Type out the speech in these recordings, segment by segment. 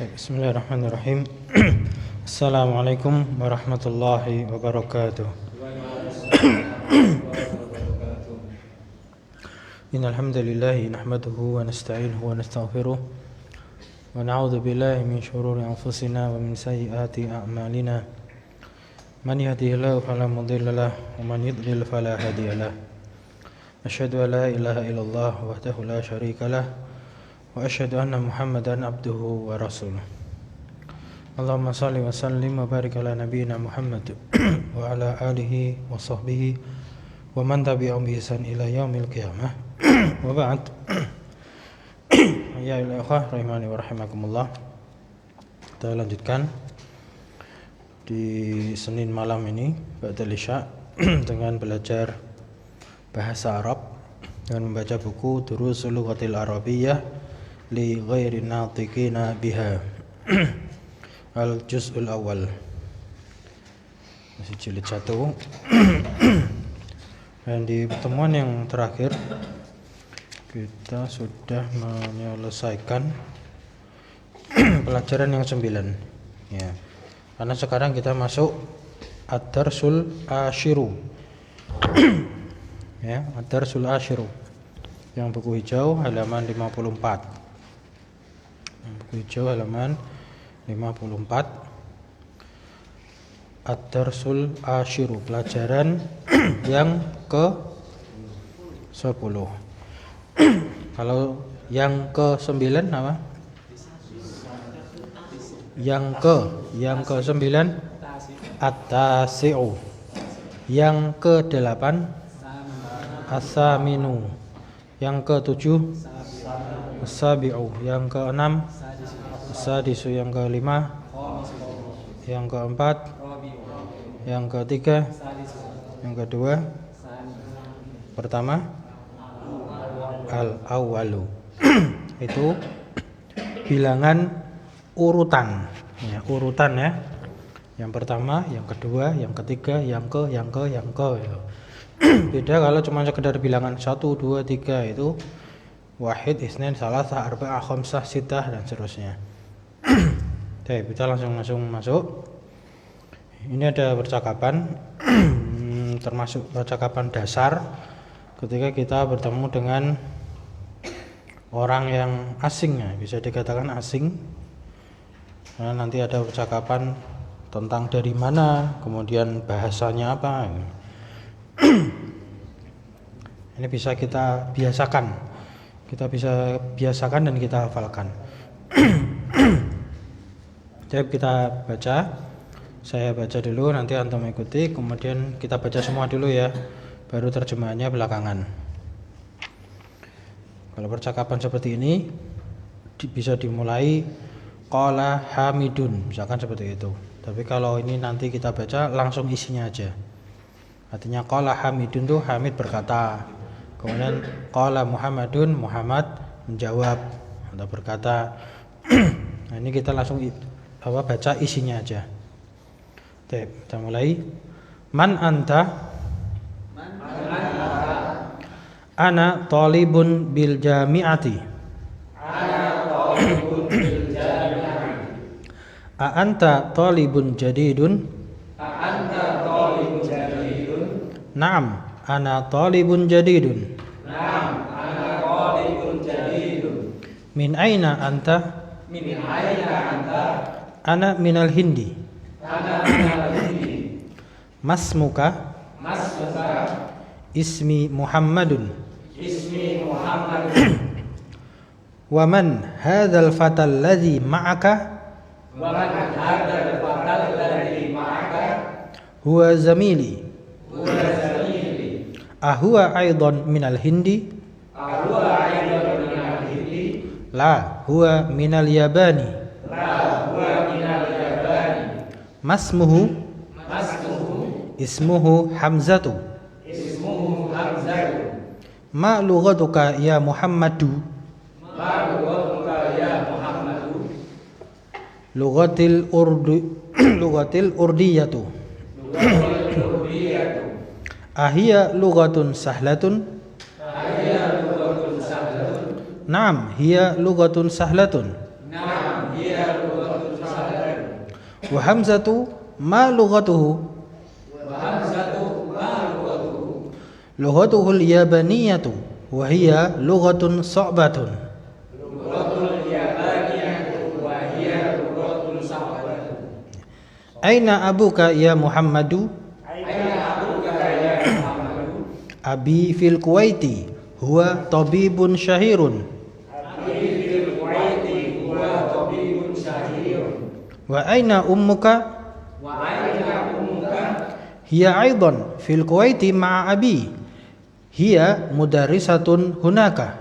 Bismillahirrahmanirrahim. Assalamualaikum warahmatullahi wabarakatuh. Innal hamdalillah nahmaduhu wa nasta'inuhu wa nastaghfiruh wa na'udzu billahi min shururi anfusina wa min sayyiati a'malina. Man yahdihillahu fala mudilla lahu wa man yudlil fala hadiya lahu. Asyhadu an la ilaha illallah wahdahu la syarika lahu wa asyhadu anna Muhammadan abduhu wa rasuluh. Allahumma shalli wa sallim wa barik ala nabiyyina Muhammad wa ala alihi wa sahbihi wa man tabi'ahum bi ihsan ila yaumil qiyamah. Wa ba'd. Ya ikhwah rahimani wa rahimakumullah. Kita lanjutkan di Senin malam ini ba'dal isya dengan belajar bahasa Arab dengan membaca buku Durusul Lughatil Arabiyyah li ghairi natiqina biha al-juz'ul awal, masih jilid 1. Dan di pertemuan yang terakhir kita sudah menyelesaikan pelajaran yang 9 ya. Karena sekarang kita masuk ad-darsul ashiru ya, ad-darsul ashiru yang buku hijau halaman 54. Buku hijau halaman 54. Ad-darsul ashiru, pelajaran yang ke-10. Kalau yang ke-9 apa? Yang ke-9 at-tasi'u. Yang ke-8 as-saminu. Yang ke-7 as-sabi'u. Yang ke-6 as-sadisu. Yang ke-5 yang ke-4 yang ke-3 yang ke-2 pertama al-awwalu. Itu bilangan urutan ya, urutan ya. Yang pertama, yang kedua, yang ketiga, yang ke ya. Beda kalau cuma sekedar bilangan 1 2 3 itu wahid, isnain, salasah, arba'ah, khamsah, sittah dan seterusnya. Oke, kita langsung masuk. Ini ada percakapan termasuk percakapan dasar ketika kita bertemu dengan orang yang asing ya, bisa dikatakan asing. Nah, nanti ada percakapan tentang dari mana, kemudian bahasanya apa. Ini bisa kita biasakan. Kita bisa biasakan dan kita hafalkan. Jadi kita baca, saya baca dulu, nanti antum ikuti, kemudian kita baca semua dulu ya, baru terjemahannya belakangan. Kalau percakapan seperti ini bisa dimulai qala hamidun, misalkan seperti itu. Tapi kalau ini nanti kita baca langsung isinya aja. Artinya qala hamidun tuh Hamid berkata, kemudian qala Muhammadun, Muhammad menjawab atau berkata. Nah, ini kita langsung baca isinya aja. Oke, kita mulai. Man anta? Ana talibun bil jami'ati. A anta talibun jadidun? Naam, ana talibun jadidun. Min aina anta? Ana minal Hindi. Masmuka? Ismi Muhammadun. Wa man hadzal fatal ladzi ma'aka? Huwa zamili. Ahuwa aidan minal Hindi? La, huwa minal Yabani. Masmuhu? Ismuhu Hamzatu. Ma lughatuka ya Muhammadu? Lughatil urdiyatu. Ahiya lughatun sahlatun? Naam, hiya lughatun sahlatun. Naam, hiya Wa hamzatu ma lughatuhu? Lughatuhul yabaniyatu wa hiya lughatun sa'batun. Aina abuka ya Muhammadu? Abi fil Kuwaiti huwa tabibun syahirun. Wa aina ummuka? Hiya aidan fil Kuwaiti ma'a abi. Hiya mudarrisatun hunaka.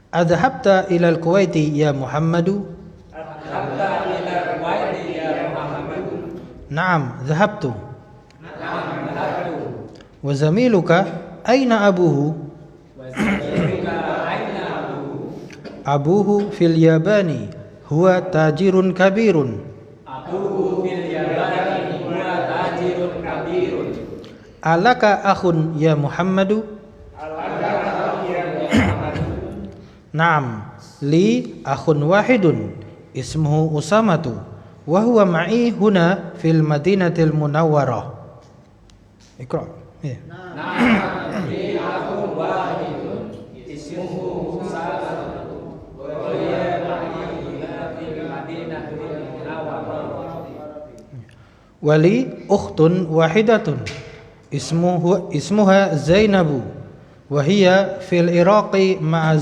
Adhabta ilal Kuwaiti ya Muhammadu? Naam, dhahabtu. Wa zamiluka aina abuhu? Abuhu fil Yabani huwa tajirun kabirun. Alaka akhun ya Muhammadu? Naam, li akhun wahidun ismuhu Usamatu wa huwa ma'i huna fil Madinatil Munawwarah. Iqra. Ya. Naam, li akhun wahidun ismuhu Usamatu wa huwa ma'i huna fil Madinatil Munawwarah. Wali ukhtun wahidatun ismuha Zainabu wa hiya fil Iraqi ma'a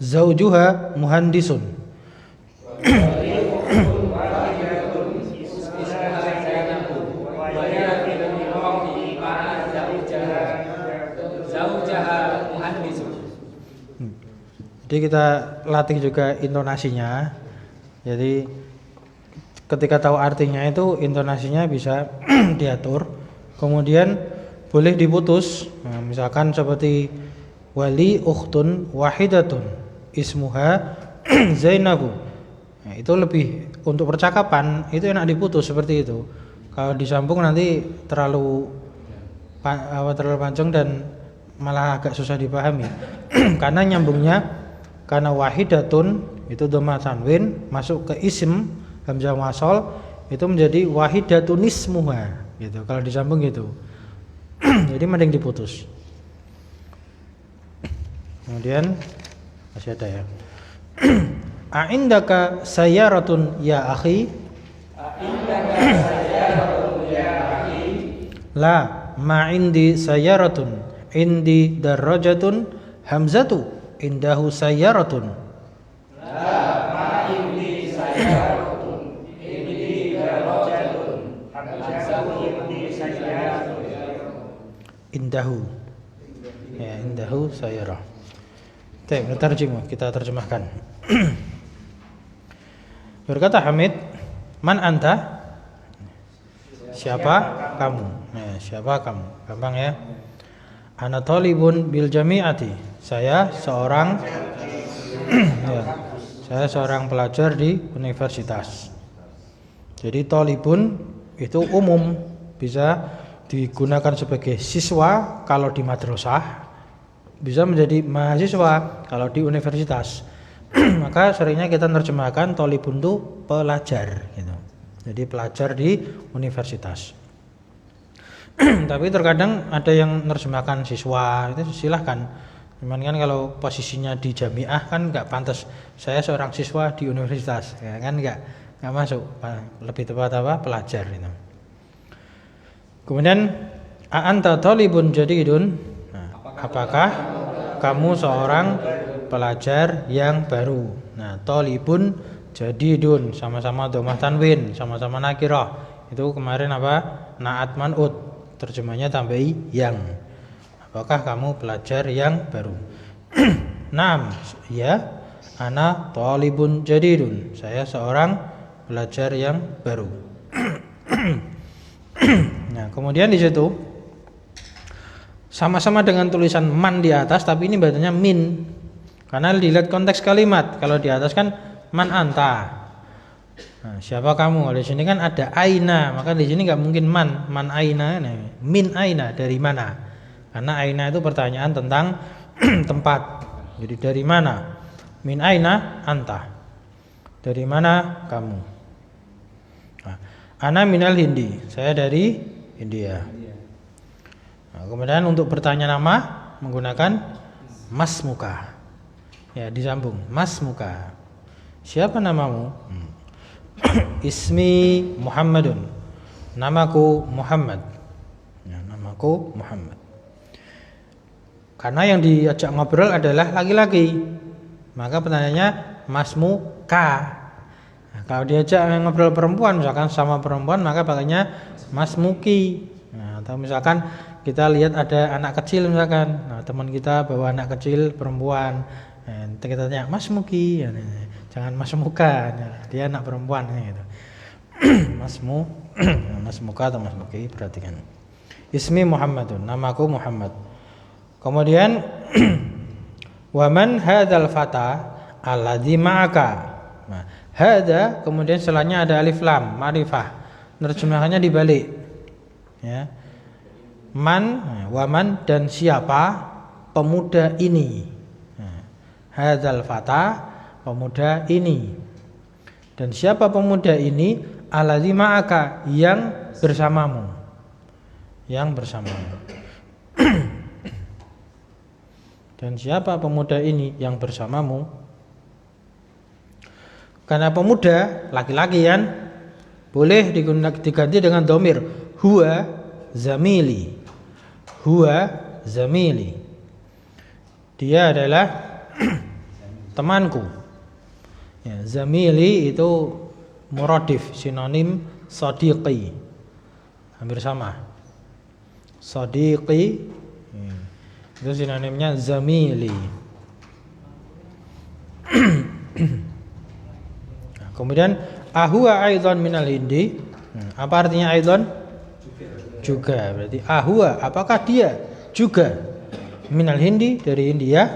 zawjuha muhandisun. Jadi kita latih juga intonasinya. Jadi ketika tahu artinya itu intonasinya bisa diatur. Kemudian boleh diputus. Nah, misalkan seperti wali ukhtun wahidatun ismuha Zainabu. Nah, itu lebih untuk percakapan itu enak diputus seperti itu. Kalau disambung nanti terlalu panjang dan malah agak susah dipahami. Karena nyambungnya karena wahidatun itu dhamma tanwin masuk ke ism hamzah wasol itu menjadi wahidatun ismuha gitu. Kalau disambung gitu. Jadi mending diputus. Kemudian masih ada ya. A'indaka sayyaratun ya akhi? La, ma indi sayyaratun. Indi darajatun hamzatu indahu sayyaratun. La, ma indi sayyaratun. Indi darajatun hamzatu indi sayyaratun. Indahu. Ya, indahu sayyarah. Kita terjemahkan. Berkata Hamid, man anta? Siapa kamu? Nah, siapa kamu? Gampang ya. Ana talibun bil jami'ati. Saya seorang ya, saya seorang pelajar di universitas. Jadi talibun itu umum, bisa digunakan sebagai siswa kalau di madrasah, bisa menjadi mahasiswa kalau di universitas. Maka seringnya kita menerjemahkan talibun itu pelajar gitu. Jadi pelajar di universitas. Tapi terkadang ada yang menerjemahkan siswa, itu silahkan. Cuman kan kalau posisinya di jamiah kan nggak pantas. Saya seorang siswa di universitas, ya kan nggak masuk. Lebih tepat apa? Pelajar itu. Kemudian a'anta talibun jadidun. Nah, apakah kamu seorang pelajar yang baru? Nah, talibun jadidun sama-sama dhammah tanwin, sama-sama nakirah. Itu kemarin apa? Na'at man'ut. Terjemahnya tambahi yang. Apakah kamu pelajar yang baru? Naam, ya. Ana talibun jadidun. Saya seorang pelajar yang baru. Nah, kemudian di situ sama-sama dengan tulisan man di atas, tapi ini bacanya min. Karena dilihat konteks kalimat. Kalau di atas kan man anta. Nah, siapa kamu? Kalau di sini kan ada aina, maka di sini nggak mungkin man aina, min aina, dari mana? Karena aina itu pertanyaan tentang tempat. Jadi dari mana? Min aina anta? Dari mana kamu? Nah, ana minal Hindi. Saya dari India. Nah, kemudian untuk bertanya nama menggunakan mas muka. Ya, disambung mas muka. Siapa namamu? Ismi Muhammadun. Namaku Muhammad. Ya, namaku Muhammad. Karena yang diajak ngobrol adalah laki-laki, maka pertanyaannya masmu ka. Nah, kalau diajak ngobrol perempuan, misalkan sama perempuan, maka pakainya masmuki. Nah, atau misalkan kita lihat ada anak kecil misalkan, nah, teman kita bawa anak kecil perempuan, nah, kita tanya masmuki, ya, jangan masmuka, ya, dia anak perempuan gitu. Masmu, masmuka atau masmuki, perhatikan. Ismi Muhammadun, namaku Muhammad. Kemudian waman hadzal fata alladzi ma'aka. Nah, hadza kemudian setelahnya ada alif lam ma'rifah. Terjemahannya dibalik. Ya. Man, waman dan siapa pemuda ini. Nah, hadzal fata pemuda ini. Dan siapa pemuda ini? Alladzi ma'aka yang bersamamu. Yang bersamamu. Dan siapa pemuda ini yang bersamamu? Karena pemuda laki-laki kan boleh diganti dengan dhamir huwa zamili. Huwa zamili. Dia adalah temanku. Ya, zamili itu muradif, sinonim sadiqi. Hampir sama. Sadiqi itu sinonimnya zamili. Nah, kemudian ahwa aidan minal Hindi. Apa artinya aidan? Juga. Berarti ahwa, apakah dia juga minal Hindi, dari India?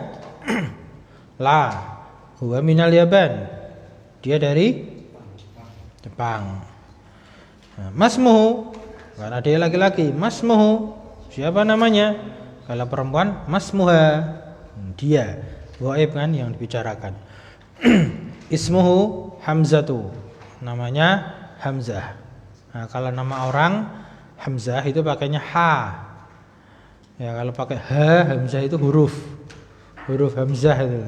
La, huwa minal Yaban. Dia dari Jepang. Nah, masmuhu, karena dia laki-laki, masmuhu, siapa namanya? Kalau perempuan masmuha, dia ghaib kan yang dibicarakan. Ismuhu Hamzatu, namanya Hamzah. Nah, kalau nama orang Hamzah itu pakainya ha. Ya, kalau pakai ha, Hamzah itu huruf Hamzah itu.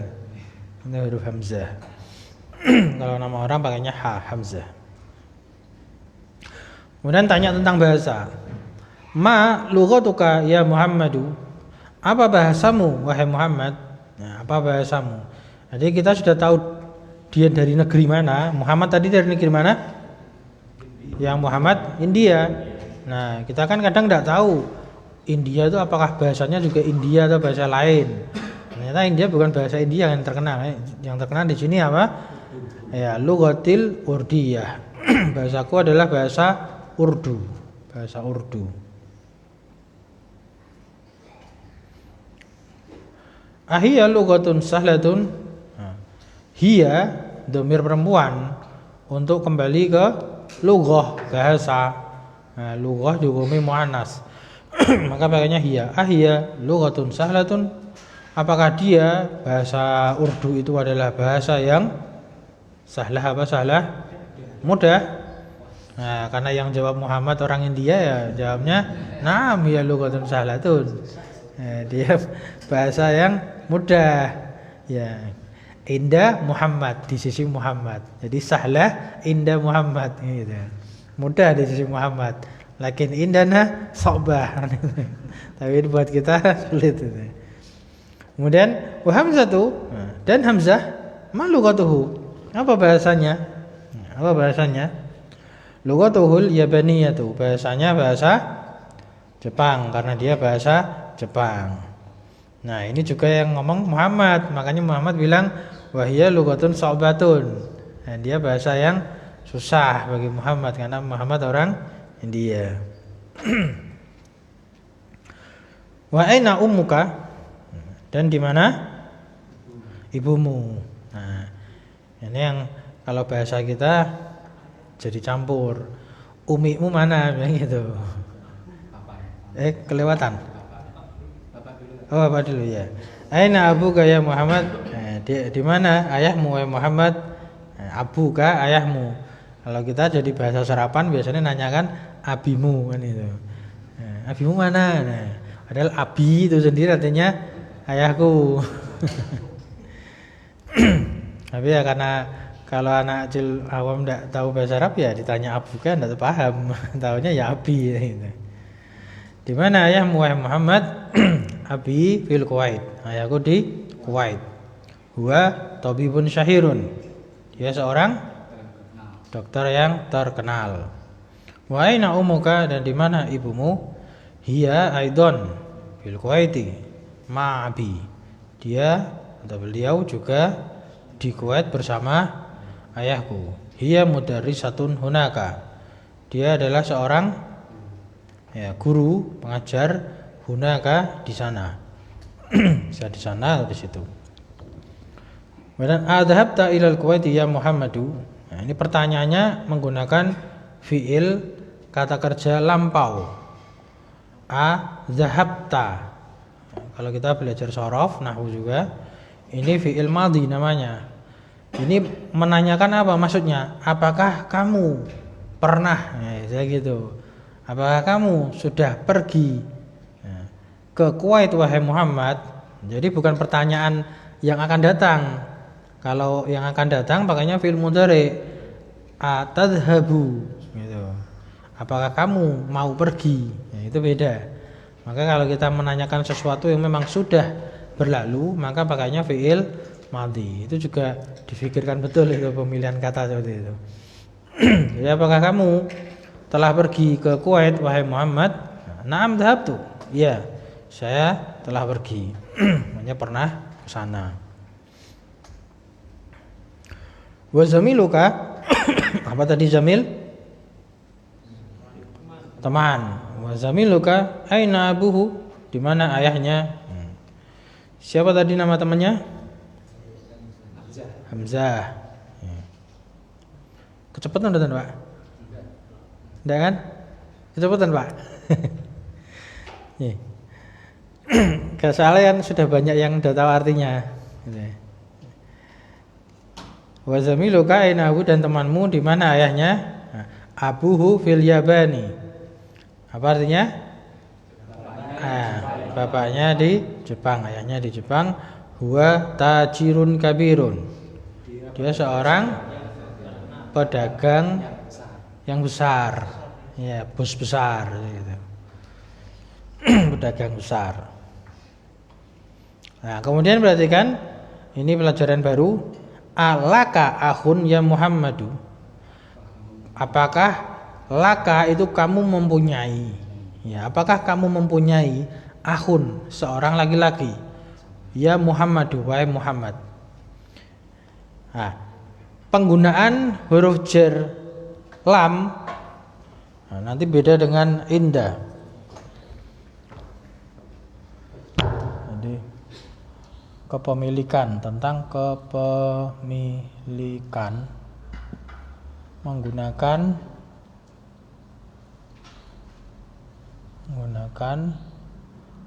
Ini huruf Hamzah. Kalau nama orang pakainya ha, Hamzah. Kemudian tanya tentang bahasa. Ma lughatuka ya Muhammadu? Apa bahasamu wahai Muhammad? Nah, apa bahasamu? Jadi kita sudah tahu dia dari negeri mana. Muhammad tadi dari negeri mana? Yang Muhammad India. Nah, kita kan kadang tidak tahu India itu apakah bahasanya juga India atau bahasa lain. Ternyata India bukan bahasa India yang terkenal. Yang terkenal di sini apa? Ya, lughatil urdiyah. Bahasaku adalah bahasa Urdu. Bahasa Urdu. Ahiyya lughatun sahlatun. Hiya dhamir perempuan untuk kembali ke lughah, bahasa. Nah, lughah dihukumi muannas. Maka pakainya hiya. Ahiyya lughatun sahlatun. Apakah dia bahasa Urdu itu adalah bahasa yang sahlah, apa sahlah? Mudah. Nah, karena yang jawab Muhammad orang India, ya jawabnya na'am hiya lughatun sahlatun. Nah, dia bahasa yang mudah, ya, indah Muhammad, di sisi Muhammad. Jadi sahlah indah Muhammad gitu. Mudah di sisi Muhammad. Lakin indana so'bah. Tapi buat kita sulit itu. Kemudian wa hamzatu, dan hamzah ma lughatuhu. Apa bahasanya? Apa bahasanya? Lughatuhul yabaniyatu. Bahasanya bahasa Jepang karena dia bahasa Jepang. Nah, ini juga yang ngomong Muhammad. Makanya Muhammad bilang wahya lughatun so'batun. Nah, dia bahasa yang susah bagi Muhammad karena Muhammad orang India. Wa aina ummuka? Dan di mana ibumu? Nah, ini yang kalau bahasa kita jadi campur. Umimu mana gitu. Kelewatan. Oh, Bapak dulu ya. Aina abuka ya Muhammad? Di mana ayahmu ya Muhammad? Abuka ayahmu. Kalau kita jadi bahasa serapan biasanya nanyakan abimu kan itu. Abimu mana? Nah, padahal abi itu sendiri artinya ayahku. Tapi ya karena kalau anak kecil awam tidak tahu bahasa Arab ya ditanya abuka tidak paham. Taunya ya abi gitu. Di mana ayahmu wahai Muhammad? Abi fil Kuwait. Ayahku di Kuwait. Huwa tabibun syahirun. Dia seorang dokter yang terkenal. Wa aina ummuka, dan di mana ibumu? Hiya aidon fil Kuwaiti ma abi. Dia atau beliau juga di Kuwait bersama ayahku. Hiya mudarrisatun hunaka. Dia adalah seorang guru pengajar hunaka di sana. Bisa di sana atau di situ. Dan adhabta ilal Kuwait ya Muhammadu. Nah, ini pertanyaannya menggunakan fiil kata kerja lampau. Adhabta. Kalau kita belajar shorof nahwu juga, ini fiil madhi namanya. Ini menanyakan apa maksudnya? Apakah kamu pernah? Saya gitu. Apakah kamu sudah pergi ke Kuwait wahai Muhammad? Jadi bukan pertanyaan yang akan datang. Kalau yang akan datang pakainya fi'il mudhari, atadhabu gitu. Apakah kamu mau pergi? Itu beda. Maka kalau kita menanyakan sesuatu yang memang sudah berlalu, maka pakainya fi'il madhi. Itu juga difikirkan betul itu pemilihan kata seperti itu. Jadi apakah kamu telah pergi ke Kuwait wahai Muhammad? Na'am dhahabtu. Iya, saya telah pergi. Makanya pernah ke sana. Wa zamiluka apa tadi zamil? Teman. Wa zamiluka aina abuhu? Di mana ayahnya? Siapa tadi nama temannya? Hamzah. Kecepatan udah Pak? Enggak kan? Kecepatan Pak? Soalnya kan sudah banyak yang udah tahu artinya. Wa zamiluka aina abu, dan temanmu di mana ayahnya? Abuhu fil Yabani. Apa artinya? Bapaknya di Jepang, ayahnya di Jepang. Huwa tajirun kabirun. Dia seorang pedagang yang besar. Ya, bos besar gitu. Pedagang besar. Nah, kemudian perhatikan ini pelajaran baru. Alaka akhun ya Muhammadu. Apakah laka itu kamu mempunyai? Ya, apakah kamu mempunyai akhun, seorang laki-laki? Ya Muhammadu, wahai Muhammad. Nah, penggunaan huruf jar lam nanti beda dengan inda. Jadi kepemilikan, tentang kepemilikan menggunakan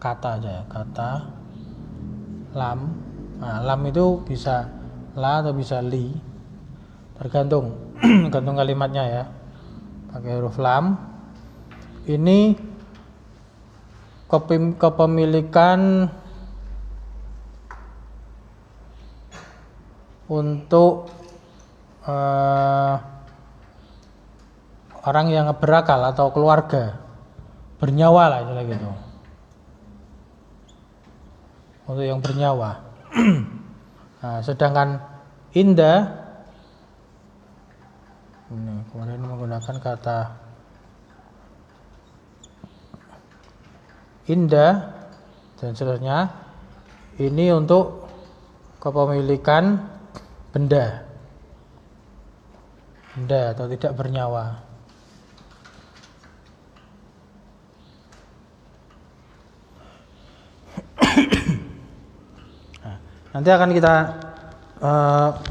kata aja ya, kata lam. Nah, lam itu bisa la atau bisa li, tergantung kalimatnya ya. Pakai huruf lam. Ini kepemilikan untuk orang yang berakal atau keluarga bernyawa lah istilah gitu. Untuk yang bernyawa. Nah, sedangkan inda ini kemudian menggunakan kata inda dan seterusnya. Ini untuk kepemilikan benda atau tidak bernyawa. Nanti akan kita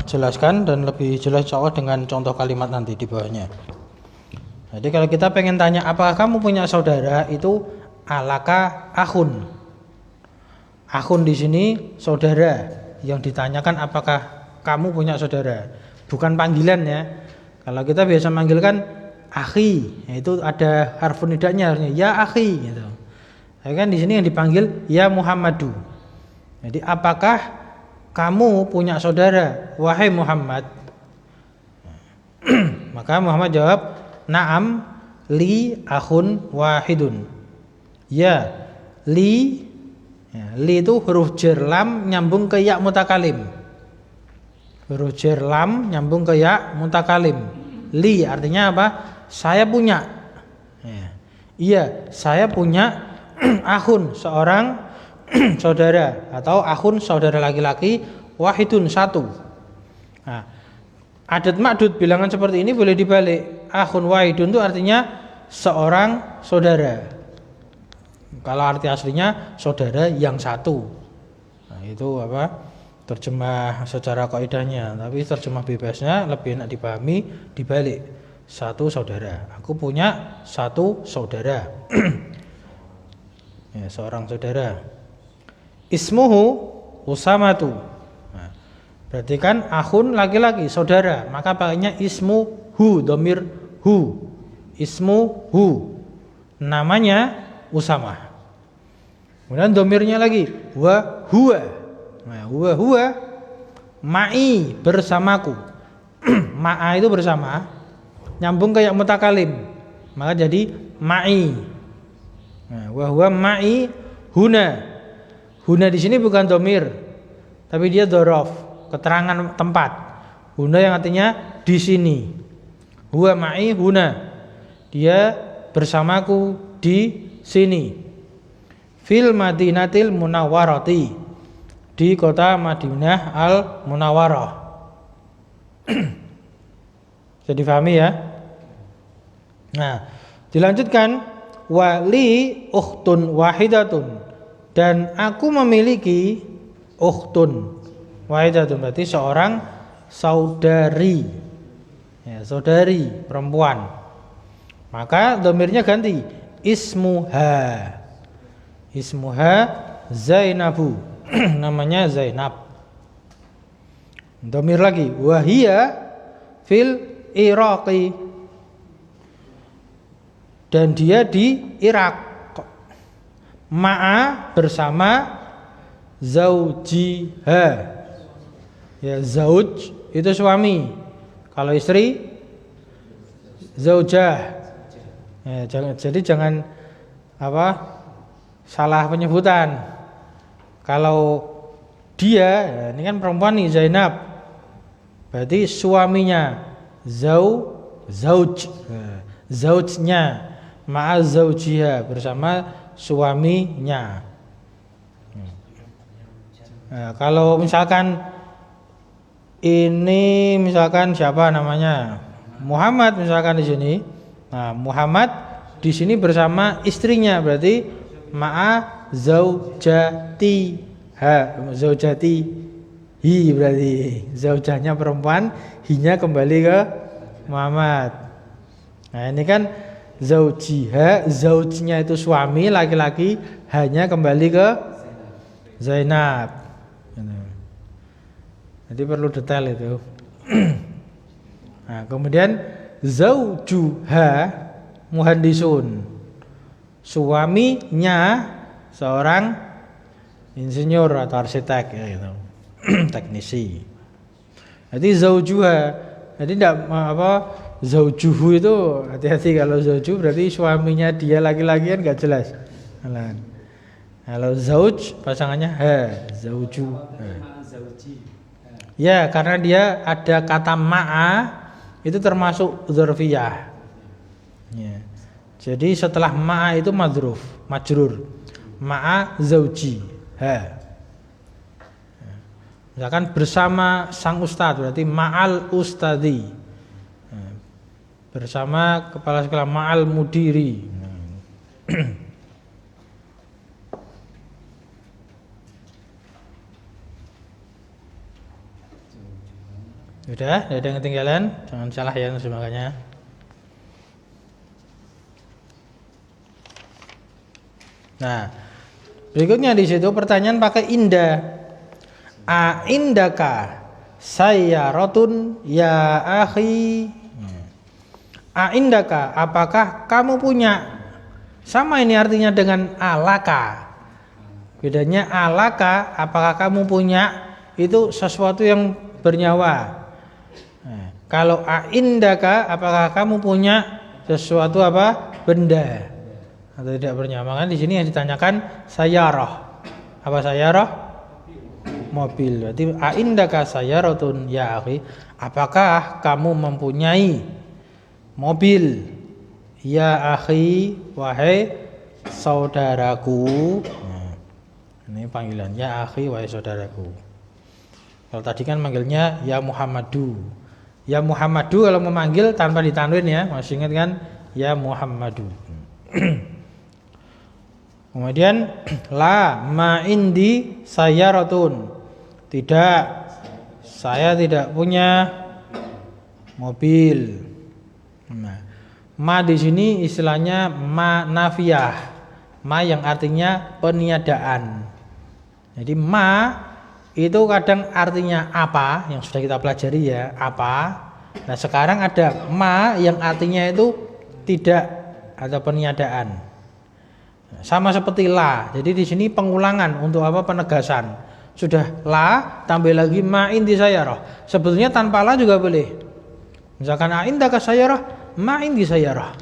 jelaskan dan lebih jelas insyaallah dengan contoh kalimat nanti di bawahnya. Jadi kalau kita pengen tanya apakah kamu punya saudara, itu alaka akhun. Akhun di sini saudara. Yang ditanyakan apakah kamu punya saudara, bukan panggilan ya. Kalau kita biasa manggilkan akhi, itu ada harfun nidanya harusnya ya akhi gitu. Tapi kan di sini yang dipanggil ya Muhammadu. Jadi apakah kamu punya saudara wahai Muhammad? Maka Muhammad jawab, na'am li akhun wahidun. Ya, li. Ya, li itu huruf jar lam nyambung ke ya mutakalim. Huruf jar lam nyambung ke ya mutakalim. Li artinya apa? Saya punya. Ya. Iya, saya punya akhun, seorang saudara, atau akhun saudara laki-laki, wahidun, satu. Nah, adat ma'dud bilangan seperti ini boleh dibalik. Akhun wahidun itu artinya seorang saudara. Kalau arti aslinya saudara yang satu. Nah, itu apa? Terjemah secara kaidahnya, tapi terjemah bebasnya lebih enak dipahami dibalik. Satu saudara. Aku punya satu saudara. Ya, seorang saudara. Ismuhu Usamatu. Nah, berarti kan akhun laki-laki, saudara, maka pakainya ismu hu, domir hu. Ismu hu. Namanya Usamah. Kemudian domirnya lagi wa huwa. Nah, wa huwa ma'i, bersamaku. Ma'a itu bersama, nyambung kayak mutakalim, maka jadi ma'i. Nah, wa huwa ma'i huna. Huna di sini bukan domir, tapi dia dzaraf, keterangan tempat. Huna yang artinya di sini. Huwa ma'i huna. Dia bersamaku di sini. Fil Madinatil Munawwarati, di kota Madinah Al Munawwarah. Bisa difahami ya? Nah, dilanjutkan wali ukhtun wahidatun, dan aku memiliki ukhtun wahidatun, berarti seorang saudari. Ya, saudari perempuan. Maka dhamirnya ganti ismuha. Ismuha Zainabu. Namanya Zainab. Dhamir lagi wahia fil Iraqi, dan dia di Irak. Ma'a bersama zaujiha. Ya, zauj itu suami. Kalau istri zaujah. Ya, jadi jangan salah penyebutan. Kalau dia, ya, ini kan perempuan nih, Zainab, berarti suaminya zauj, zaujnya, ma'a zaujiha, bersama suaminya. Nah, kalau misalkan ini siapa namanya? Muhammad misalkan di sini. Nah, Muhammad di sini bersama istrinya, berarti ma'a zaujati hi, berarti zaujahnya perempuan, hinya kembali ke Muhammad. Nah, ini kan zaujiha, zaujnya itu suami laki-laki, hanya kembali ke Zainab. Jadi perlu detail itu. Nah, kemudian zaujuha muhandisun, suaminya seorang insinyur atau arsitek, ya, gitu. Teknisi. Jadi zaujuha, jadi tidak zaujuhu itu hati-hati. Kalau zauju berarti suaminya dia laki-laki, kan nggak jelas. Kalau zauj pasangannya zauju. Ya, karena dia ada kata ma'a, itu termasuk dzarfiyah. Ya. Jadi setelah ma'a itu madruf, majrur. Ma'a zauji. Misalkan bersama sang ustadz, berarti ma'al ustadi. Bersama kepala sekolah, ma'al mudiri. Sudah, tidak ada yang ketinggalan. Jangan salah ya semuanya. Nah, Berikutnya di situ pertanyaan pakai inda. A indaka sayyaratun ya akhi. A indaka, apakah kamu punya? Sama ini artinya dengan alaka. Bedanya alaka, apakah kamu punya? Itu sesuatu yang bernyawa. Kalau a indaka, apakah kamu punya sesuatu apa? Benda atau tidak bernyawa. Kan di sini yang ditanyakan sayyarah. Apa sayyarah? Mobil. Berarti a indaka sayyaratun ya akhi, apakah kamu mempunyai mobil? Ya akhi, wahai saudaraku. Ini panggilan ya akhi, wahai saudaraku. Kalau tadi kan manggilnya ya Muhammadu. Ya Muhammadu kalau memanggil tanpa ditanwin ya, masih ingat kan? Ya Muhammadu. Kemudian la ma indi sayyaratun. Tidak, saya tidak punya mobil. Ma di sini istilahnya ma nafiyah, ma yang artinya peniadaan. Jadi ma itu kadang artinya apa, yang sudah kita pelajari ya, apa. Nah sekarang ada ma yang artinya itu tidak atau peniadaan. Sama seperti la. Jadi di sini pengulangan untuk apa? Penegasan. Sudah la tambah lagi ma indi sayyarah. Sebetulnya tanpa la juga boleh. Misalkan a indaka sayyarah, ma indi sayyarah,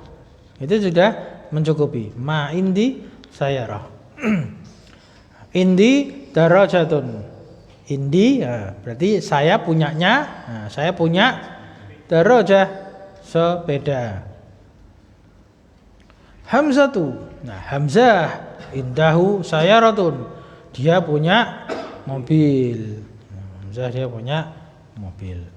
itu sudah mencukupi. Ma indi sayyarah. Indi darajatun. Indi ya, berarti saya punyanya. Nah, saya punya darajah, sepeda. Hamzatu. Nah, Hamzah indahu sayyaratun. Dia punya mobil. Hamzah dia punya mobil.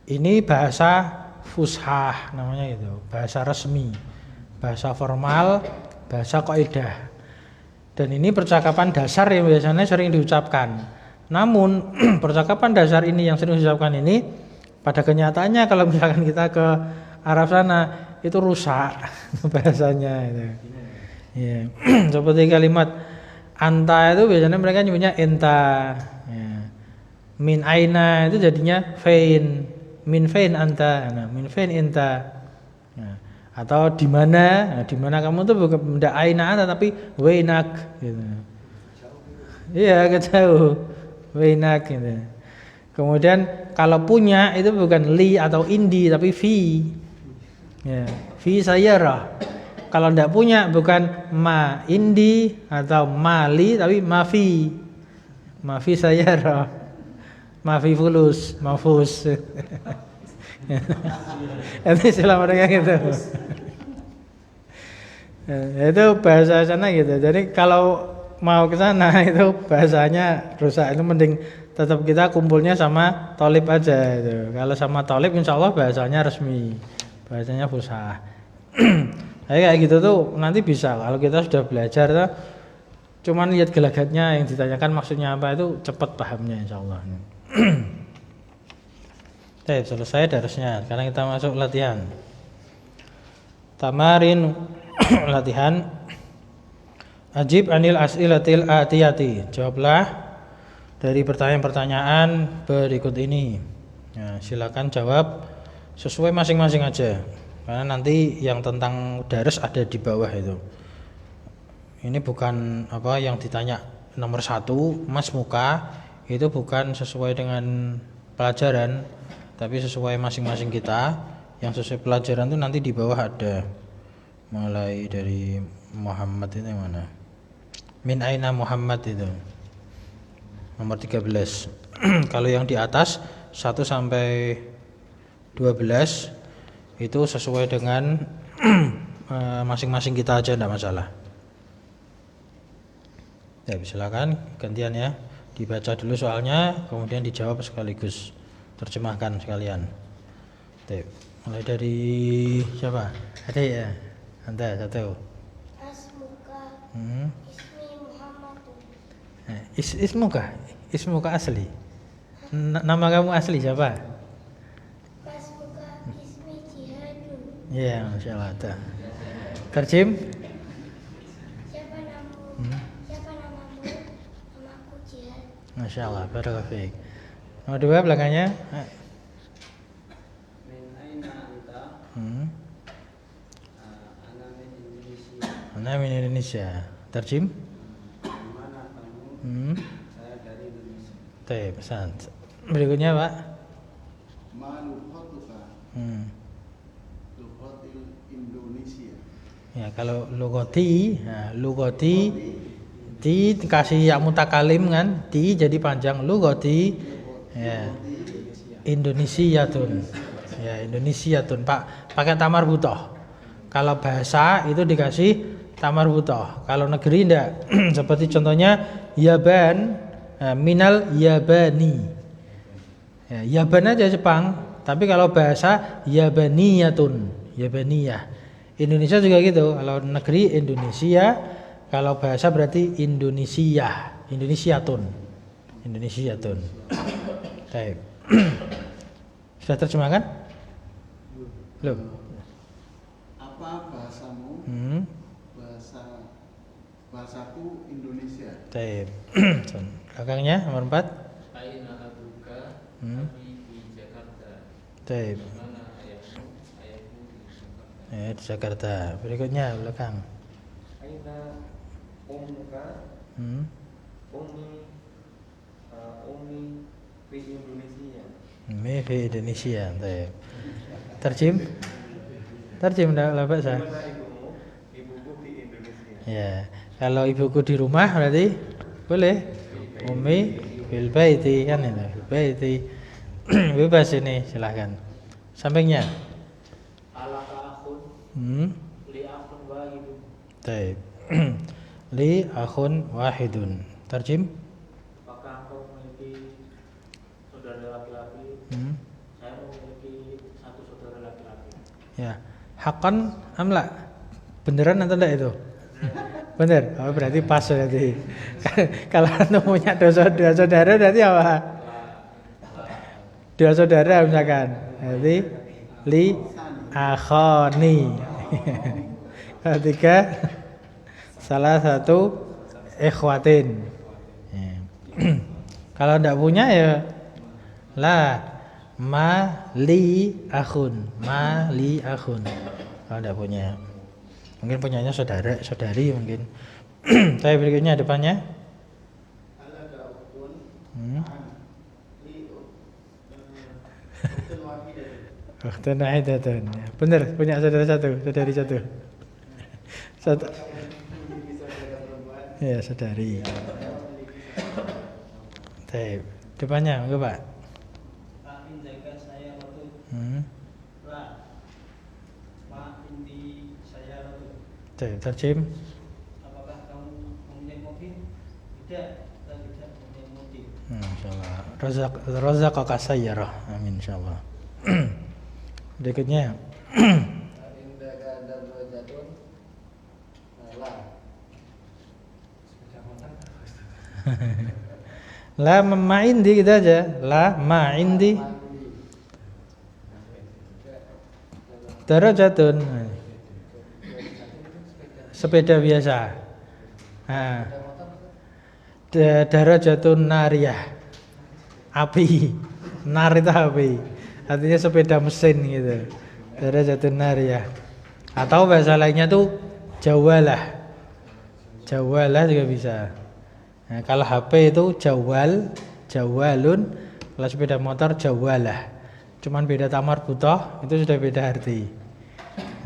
Ini bahasa fushah namanya gitu, bahasa resmi, bahasa formal, bahasa kaidah. Dan ini percakapan dasar yang biasanya sering diucapkan. Namun percakapan dasar ini yang sering diucapkan ini pada kenyataannya kalau misalkan kita ke Arab sana itu rusak bahasanya itu. Ya. Seperti kalimat anta itu biasanya mereka nyebutnya enta. Ya. Min aina itu jadinya fain, min fain anta, nah, min fain enta. Nah, atau di mana? Nah, di mana kamu tuh bukan benda aina anta tapi wainak gitu. Iya, kejauh. Wainak gitu. Kemudian kalau punya itu bukan li atau indi tapi fi. Ya, fi sayyarah. Kalau tidak punya bukan ma indi atau ma li tapi ma fi. Ma fi sayyarah. Mafi fulus, mafus. Itu istilah mereka gitu. Itu bahasa sana gitu. Jadi kalau mau ke sana itu bahasanya rusak. Itu mending tetap kita kumpulnya sama tolib aja itu. Kalau sama tolib insya Allah bahasanya resmi, bahasanya fusah. Kayak gitu tuh nanti bisa. Kalau kita sudah belajar tuh, cuman lihat gelagatnya yang ditanyakan maksudnya apa itu cepat pahamnya insya Allah. Selesai darasnya. Sekarang kita masuk latihan. Tamarin latihan. Ajib anil as'ilatil atiyati. Jawablah dari pertanyaan-pertanyaan berikut ini. Ya, silakan jawab sesuai masing-masing aja. Karena nanti yang tentang daras ada di bawah itu. Ini bukan apa yang ditanya nomor 1, Mas muka. Itu bukan sesuai dengan pelajaran, tapi sesuai masing-masing kita. Yang sesuai pelajaran itu nanti di bawah ada. Mulai dari Muhammad itu yang mana? Min aina Muhammad itu nomor 13. Kalau yang di atas 1 sampai 12 itu sesuai dengan masing-masing kita aja, enggak masalah. Ya, silakan gantian ya. Dibaca dulu soalnya, kemudian dijawab sekaligus, terjemahkan sekalian. Mulai dari siapa? Ada ya? Anda satu. Asmuka. Ismi Muhammadun. Ismuka asli. Nama kamu asli siapa? Iya, Masya Allah. Terjem? Siapa namamu? Siapa namamu? Namaku Jihad. Masya Allah, barakallahu fiik. Nomor 2 belakangnya. Min aina anta? Ana min Indonesia. Ana min Indonesia. Terjem? Dari mana kamu? Saya dari Indonesia. Baik, pesan. Berikutnya, Pak. Ma lughatuka? Lughatil Indonesia. Ya, kalau lugoti, nah, lugoti ti kasih ya mutakalim kan, ti jadi panjang lugoti. Ya. Indonesiatun. Ya, Indonesiatun, Pak. Pakai tamar butoh. Kalau bahasa itu dikasih tamar butoh. Kalau negeri enggak. Seperti contohnya Yaban, minal Yabani. Ya, Yaban aja Jepang, tapi kalau bahasa Yabaniyatun, Yabaniyah. Indonesia juga gitu. Kalau negeri Indonesia, kalau bahasa berarti Indonesia, Indonesiatun. Indonesiatun. Baik. Sudah terjemahkan? Belum. Apa bahasamu? Bahasaku Indonesia. Baik. Belakangnya nomor 4. Aina abuka? Kami di Jakarta. Baik. Mana ayahmu? Ayahku di Jakarta. Di Jakarta. Berikutnya belakang. Aina ummuka? Ummi di Indonesia. Di Indonesia. Baik. Terjem? Terjem enggak lah Pak sah. Mana ibumu? Ibuku di Indonesia. Ya. Kalau ibuku di rumah berarti boleh. Umi bil baiti kan itu. Bil baiti. Bebas ini silahkan. Sampingnya. Alaka akhun? Li akhun wahidun. Baik. Li akhun wahidun. Terjem? Apakah kau memiliki saudara laki-laki? Saya memiliki satu saudara laki-laki. Ya. Hakan amla. Beneran atau enggak itu? Bener. Oh, berarti pas berarti. Kalau anda punya dua saudara berarti apa? Dua saudara misalkan. Berarti li akhoni. Ketiga salah satu ikhwatin. Ya. Kalau tidak punya ya la ma li akhun. Ma li akhun. Kalau tidak punya. Mungkin punyanya saudara, saudari mungkin. Saya berikutnya depannya. Ukhtun wahidatun. Benar, punya saudara satu, saudari satu. Satu. Ya, saudari. Baik. Depannya, enggak, Pak? Kami jaga saya waktu lah. Ma inti saya waktu. Baik, terjem. Apakah kamu mempunyai mobil? Tidak, saya tidak mempunyai mobil. Insyaallah. Razaqaka sayyarah. Amin insyaallah. Berikutnya. Indaka darajatun. Lah. La ma indi gitu aja. La ma indi darajatun. Sepeda biasa. Nah. Darajatun nariyah. Api. Nar itu api. Artinya sepeda mesin gitu. Darajatun nariyah. Atau bahasa lainnya tuh jawalah. Jawalah juga bisa. Nah, kalau HP itu jawal, jawalun. Kalau sepeda motor jawalah. Cuman beda tamar butoh, itu sudah beda arti.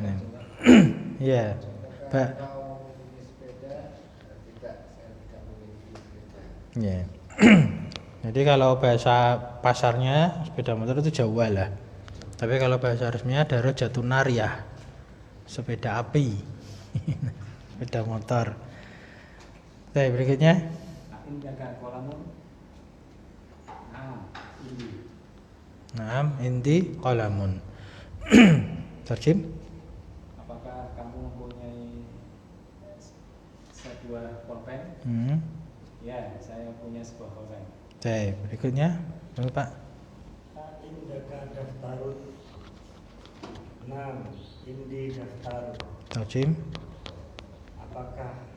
Nah. Ya. Ya. Jadi kalau bahasa pasarnya sepeda motor itu jawalah. Tapi kalau bahasa resminya darajatun nariyah. Sepeda api. Sepeda motor. Baik, berikutnya. Indaka kolamun. Naam, indi qalamun. Terjem? Apakah kamu mempunyai sebuah pulpen? Ya, saya punya sebuah pulpen. Baik, berikutnya. Pak. Indaka daftarun. Indi daftar. Tajim. Apakah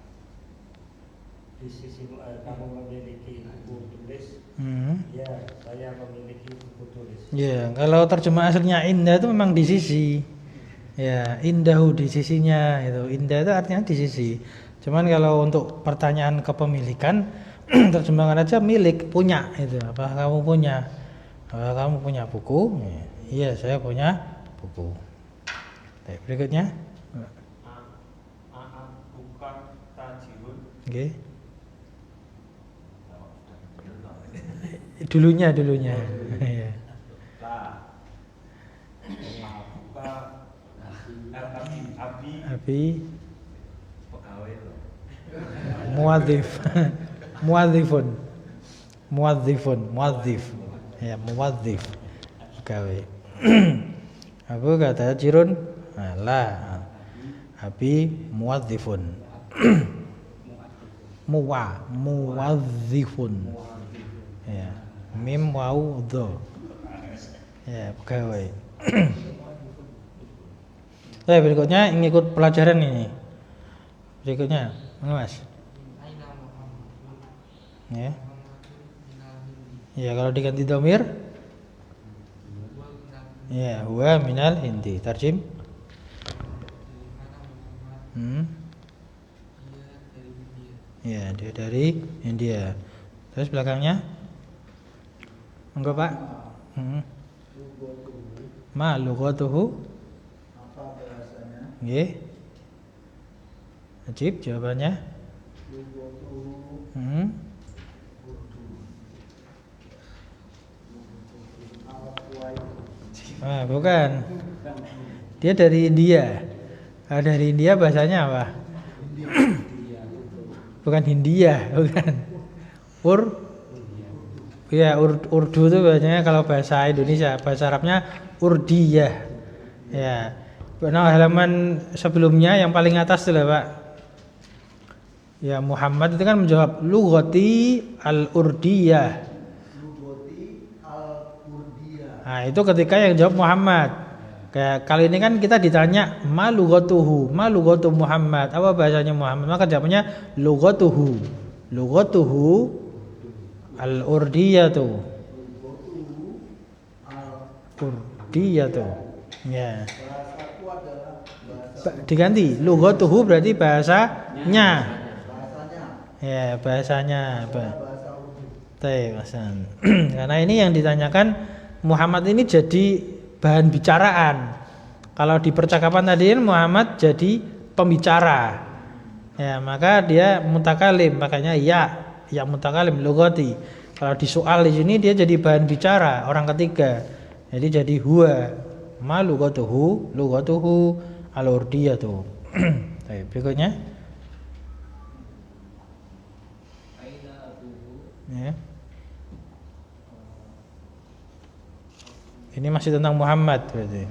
di sisi kamu memiliki buku tulis? Ya, saya memiliki buku tulis. Ya, kalau terjemah aslinya indah itu memang di sisi. Ya, indahu di sisinya itu. Indah itu artinya di sisi. Cuman kalau untuk pertanyaan kepemilikan terjemahkan aja milik, punya itu. Apa kamu punya? Apa kamu punya buku? Iya, saya punya buku. Baik, berikutnya. Bukan tajirun. Oke. Dulunya. Iya. Abi muadzif. Muadzif. Ya, muadzif. Gawe. Abu kata jirun. La. Abi muadzifun. Muadzifun. Ya. Mim waw dha. Ya, pegawai. Berikutnya ngikut pelajaran ini. Berikutnya, mana Mas? Ya. Ya, kalau diganti dhamir? Ya, huwa minal hindi. Tarjim? Ya, dia dari India. Terus belakangnya? Enggak, Pak? Ma lughatuhu? Apa bahasanya? Nggih. Ajib jawabannya? Bukan. Dia dari India. Dari India bahasanya apa? Bukan Hindia, bukan. Urdu itu bahasanya kalau bahasa Indonesia, bahasa Arabnya Urdiyah. Ya. Nah, halaman sebelumnya yang paling atas itu lah, Pak. Ya, Muhammad itu kan menjawab lughati al-Urdiyah. Nah, itu ketika yang jawab Muhammad. Kayak kali ini kan kita ditanya ma lughatuhu Muhammad, apa bahasanya Muhammad? Maka jawabnya lughatuhu al-Urdiyatu. Urdiyatu. Ya. Diganti lughatuhu berarti bahasanya. Ya, bahasanya. Karena ini yang ditanyakan Muhammad ini jadi bahan bicaraan. Kalau di percakapan tadi Muhammad jadi pembicara. Ya, maka dia mutakalim, makanya ya mutakalim lughati. Kalau di soal di sini dia jadi bahan bicara, orang ketiga. Jadi jadi huwa ma lughatuhu al-urdiyatu. Baik, berikutnya. Ya. Ini masih tentang Muhammad berarti.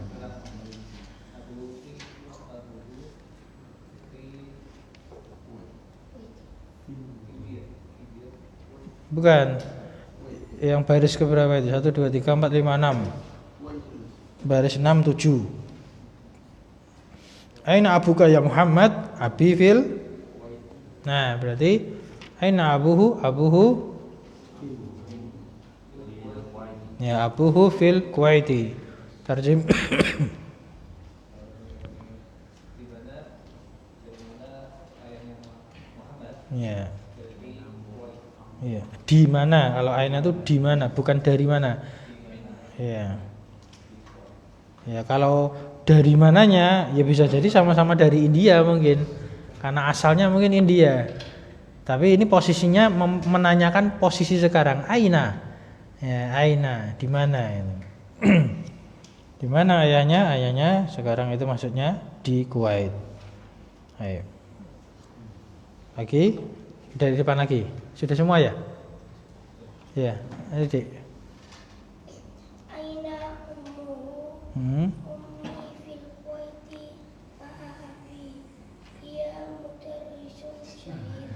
Bukan. Yang baris keberapa itu? 1 2 3 4 5 6. Baris 6 7. Aina abuka ya Muhammad? Abi fil. Nah, berarti aina abuhu? Ya, abuhu fil Kuwaiti. Tarjim. Ya. Ya, di mana? Kalau aina itu di mana, bukan dari mana. Ya. Ya, kalau dari mananya ya bisa jadi sama-sama dari India mungkin. Karena asalnya mungkin India. Tapi ini posisinya menanyakan posisi sekarang. Aina. Ya, aina, di mana ini? Di mana ayahnya? Ayahnya sekarang itu maksudnya di Kuwait. Ayo. Lagi? Dari depan lagi. Sudah semua ya? Ya, adik. Aina ummuhu? Ummi fil Kuwaiti ma'a abi. Dia mudarrisun syahir.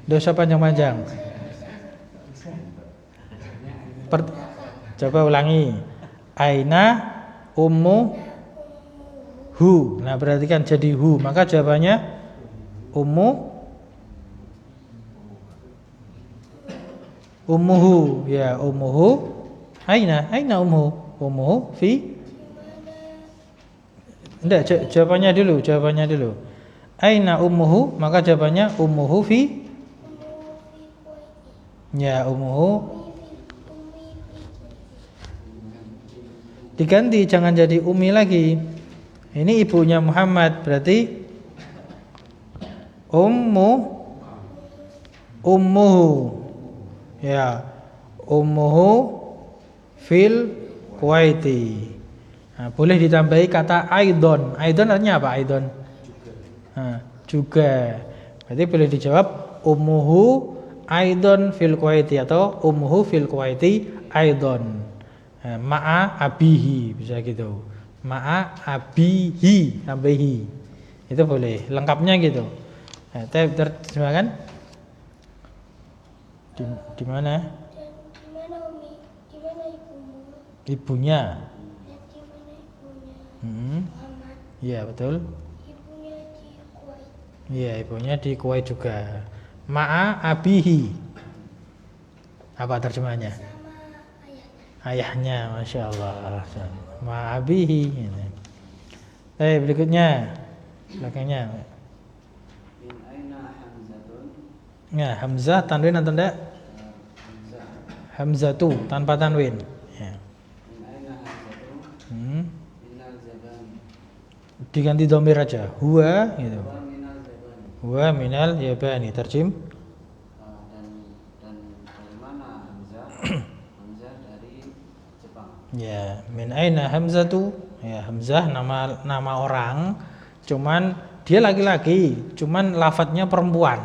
Dosa panjang-panjang. Coba ulangi. Aina ummu hu. Nah, perhatikan jadi hu, maka jawabannya ummuhu. Ya, ummuhu aina ummuhu fi. Enggak, jawabannya dulu. Aina ummuhu, maka jawabannya ummuhu fi. Ya, ummuhu diganti, jangan jadi umi lagi. Ini ibunya Muhammad, berarti ummuhu. Ya, ummuhu fil Kuwaiti. Nah, boleh ditambahi kata aidon. Aidon artinya apa? Aidon juga. Berarti boleh dijawab ummuhu aidon fil Kuwaiti atau ummuhu fil Kuwaiti aidon. Ma'a abihi, bisa gitu. Ma'a abihi, tambahi. Itu boleh, lengkapnya gitu. Nah, terjemahkan di mana? Dan di mana Umi? Di mana ibumu? Ibunya. Dan di mana ibunya? Muhammad. Iya, betul. Ibunya di Kuwait. Iya, ibunya di Kuwait juga. Ma'a abihi. Apa terjemahnya? Sama Ayahnya, Masya Allah. Ma'abihi. Berikutnya belakangnya. Min aina hamzatun? Ya, hamzah tanwin atau tidak? Hamzatu tanpa tanwin. Ya. Min aina hamzatun? Minal zabani. Diganti domir aja. Huwa gitu. Wa minal zabani. Huwa minal yabani. Terjem. Dan dari mana hamzah? Hamzah dari Jepang. Ya, min aina hamzatu? Ya, hamzah nama orang, cuman dia laki-laki, cuman lafadznya perempuan.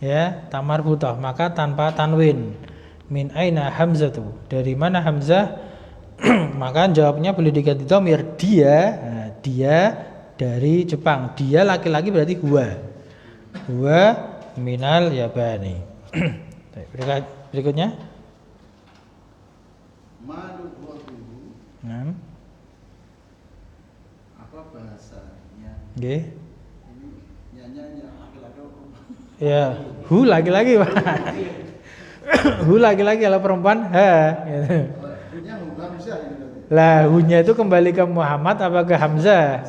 Ya, tamar butoh, maka tanpa tanwin. Min aina hamzatu? Dari mana hamzah? Maka jawabnya boleh diganti dhamir. Dia dari Jepang. Dia laki-laki berarti huwa minal yabani. Berikutnya. Malughatuhu. Apa bahasanya? Nggih. Ini nyanyi laki-laki apa perempuan? Ya, hu laki-laki, Pak. Hu laki-laki, kalau perempuan gitu. Punya Hamzah ini tadi. Lah, hunya itu kembali ke Muhammad apa ke Hamzah?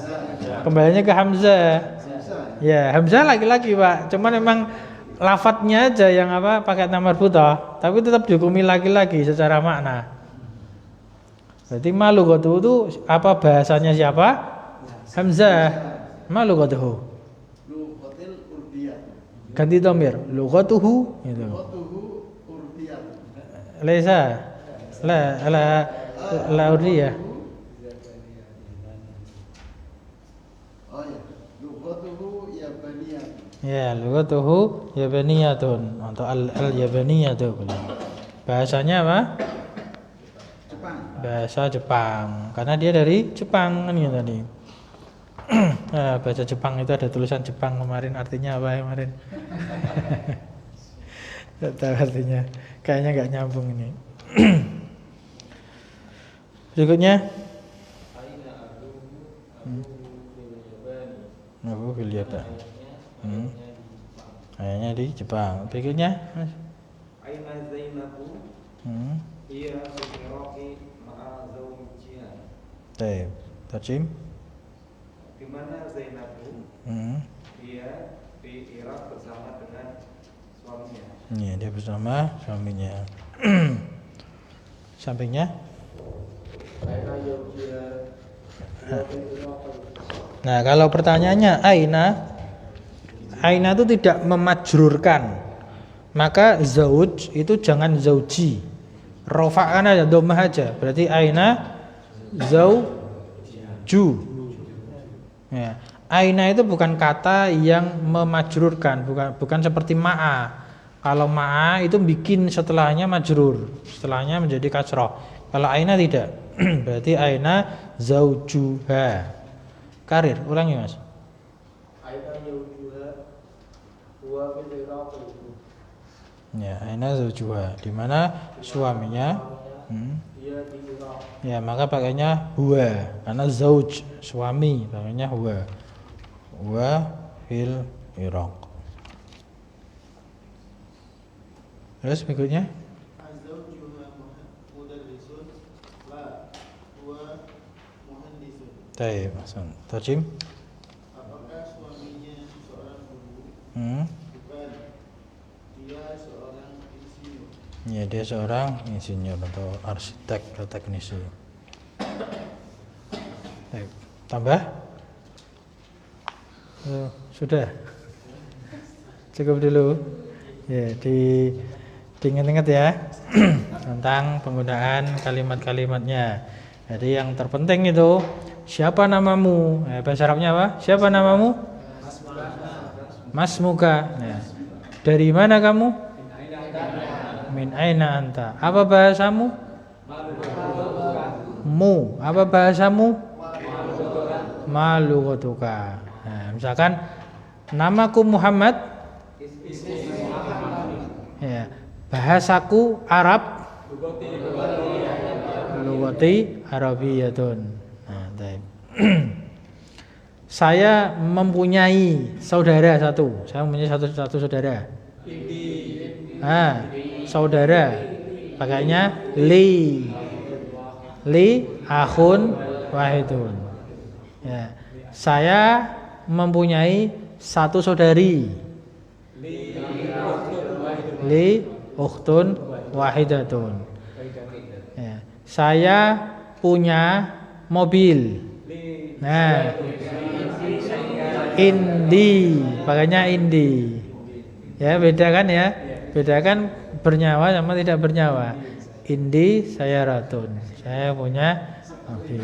Kembalinya ke Hamzah. Hamzah. Ya, Hamzah laki-laki, Pak. Cuman memang lafadznya aja yang pakai tamar butoh, tapi tetap dihukumi laki-laki secara makna. Berarti malughatuhu itu apa bahasanya siapa? Hamzah. Malughatuhu. Lughatil urdiyah. Ganti dhamir. Lughatuhu gitu. Lughatuhu urdiyah. Laisa. La urdiyah. Oh ya, lughatuhu yabaniyah. Ya, lughatuhu yabaniyatun atau al-yabaniyatu. Bahasanya apa? Jepang. Bahasa Jepang. Karena dia dari Jepang kan gitu tadi. Bahasa Jepang itu ada tulisan Jepang kemarin, artinya apa kemarin? Tidak tahu artinya. Kayaknya nggak nyambung ini. Berikutnya. Abu fil Yaban. Ayahnya di Jepang. Berikutnya, Mas. Aina Zainabu? Iya, Sufiroi ma'a zawjiha. Baik, terjem. Di mana Zainabu? Dia di Irak bersama dengan suaminya. Iya, dia bersama suaminya. Sampingnya. Aina zawjiha? Nah, kalau pertanyaannya Aina itu tidak memajrurkan, maka zauj itu jangan zauji. Rofa'kan aja, dhammah aja. Berarti aina zauju. Ya. Aina itu bukan kata yang memajrurkan, bukan seperti ma'a. Kalau ma'a itu bikin setelahnya majrur, setelahnya menjadi kasrah. Kalau aina tidak. Berarti aina zaujuha. Karir, ulangi Mas. Aina zawjuha huwa fil Irak. Ya, aina zaujuha, di mana suaminya? Dia di Irak. Ya, maka pakainya huwa. Karena zauj, suami, pakainya huwa. Huwa fil Iraq. Terus berikutnya? Azawjuha mudarrisun la huwa muhandisun. Baik, Hasan. Terjem? Apakah suaminya seorang guru? Bukan. Dia seorang insinyur. Ya, dia seorang insinyur atau arsitek atau teknisi. Baik. Tambah? Sudah. Cukup dulu. Ya, diingat-ingat ya tentang penggunaan kalimat-kalimatnya. Jadi yang terpenting itu siapa namamu? Bahasa Arabnya apa? Siapa namamu? Masmuka. Ya. Dari mana kamu? Min aina anta. Apa bahasamu? Mu. Apa bahasamu? Malughatuka. Nah, misalkan namaku Muhammad. Ya, bahasaku Arab. Lughati Arabiyatun. Nah, baik. Saya mempunyai saudara satu. Saya mempunyai satu saudara. Saudara. Pakainya li akhun wahidun. Ya. Saya mempunyai satu saudari. Li ukhtun wahidatun. Ya. Saya punya mobil. Nah, indi, pakainya indi. Ya, beda kan ya? Beda kan bernyawa sama tidak bernyawa. Indi saya ratun. Saya punya mobil.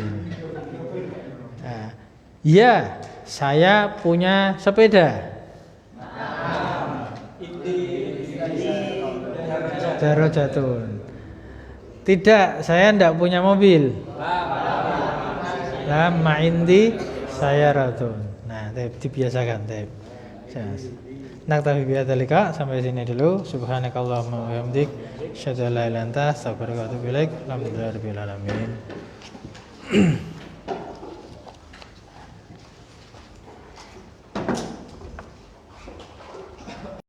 Nah, ya, saya punya sepeda. Darajatun. Tidak, saya tidak punya mobil. Lama indi saya ratun. Nah, dibiasakan. Naktafi bihadzalika, sampai sini dulu. Subhanakallahumma wa bihamdik, asyhadu an la ilaha illa anta, astaghfiruka wa atubu ilaik. Alhamdulillahirabbil alamin.